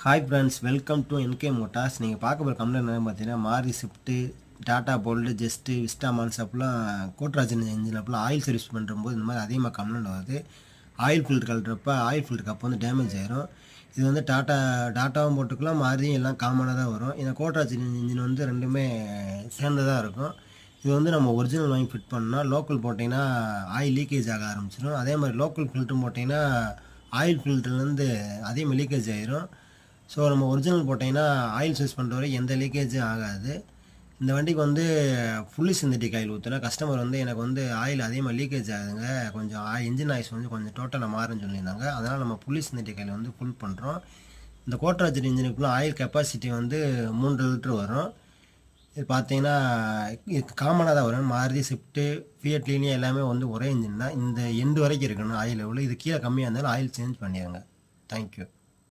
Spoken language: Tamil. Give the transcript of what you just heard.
Hi friends, welcome to NK motors. நீங்கள் பார்க்க போகிற கம்பெனி என்னென்னு பார்த்தீங்கன்னா மாரி Swift, Tata Bolt, Zest, Vista மான்ஸ் அப்பெல்லாம் கோட்ராஜன் இன்ஜின் அப்பெல்லாம் ஆயில் சர்வீஸ் பண்ணுறம்போது இந்த மாதிரி அதிகமாக கம்ப்ளைண்ட் வருது. ஆயில் ஃபில்டர் கழட்டுறப்ப ஆயில் ஃபில்டர் கப் வந்து டேமேஜ் ஆயிரும். இது வந்து டாட்டாவும் போட்டுக்கலாம், மாரியும் எல்லாம் காமனாக தான் வரும். ஏன்னா கோட்ராஜன் இன்ஜின் வந்து ரெண்டுமே சேர்ந்ததாக இருக்கும். இது வந்து நம்ம ஒரிஜினல் வாங்கி ஃபிட் பண்ணால் லோக்கல் போட்டிங்கன்னா ஆயில் லீக்கேஜ் ஆக ஆரம்பிச்சிடும். அதே மாதிரி லோக்கல் ஃபில்ட்ரு போட்டிங்கன்னா ஆயில் ஃபில்டர்லேருந்து அதிகமாக லீக்கேஜ் ஆயிரும். ஸோ நம்ம ஒரிஜினல் போட்டிங்கன்னா ஆயில் சர்வீஸ் பண்ணுற வரை எந்த லீக்கேஜும் ஆகாது. இந்த வண்டிக்கு வந்து ஃபுல்லி சிந்தட்டிக் ஆயில் ஊற்றினா கஸ்டமர் வந்து எனக்கு வந்து ஆயில் அதிகமாக லீக்கேஜ் ஆகுதுங்க, கொஞ்சம் இன்ஜின் ஆயில்ஸ் வந்து கொஞ்சம் டோட்டலாக மாறுன்னு சொல்லியிருந்தாங்க. அதனால் நம்ம ஃபுல்லி சிந்தட்டிக் ஆயில் வந்து ஃபுல் பண்ணுறோம். இந்த கோட்ராஜர் இன்ஜினுக்குள்ள ஆயில் கெப்பாசிட்டி வந்து 3 லிட்டர் வரும். இது பார்த்தீங்கன்னா இது காமனாக தான் வரும். மாருதி ஸ்விஃப்ட்டு, ஃபியட் லீனியா எல்லாமே வந்து ஒரே இன்ஜின் தான். இந்த எண்டு வரைக்கும் இருக்கணும் ஆயில் லெவலு. இது கீழே கம்மியாக இருந்தாலும் ஆயில் சேஞ்ச் பண்ணிடுங்க. தேங்க்யூ.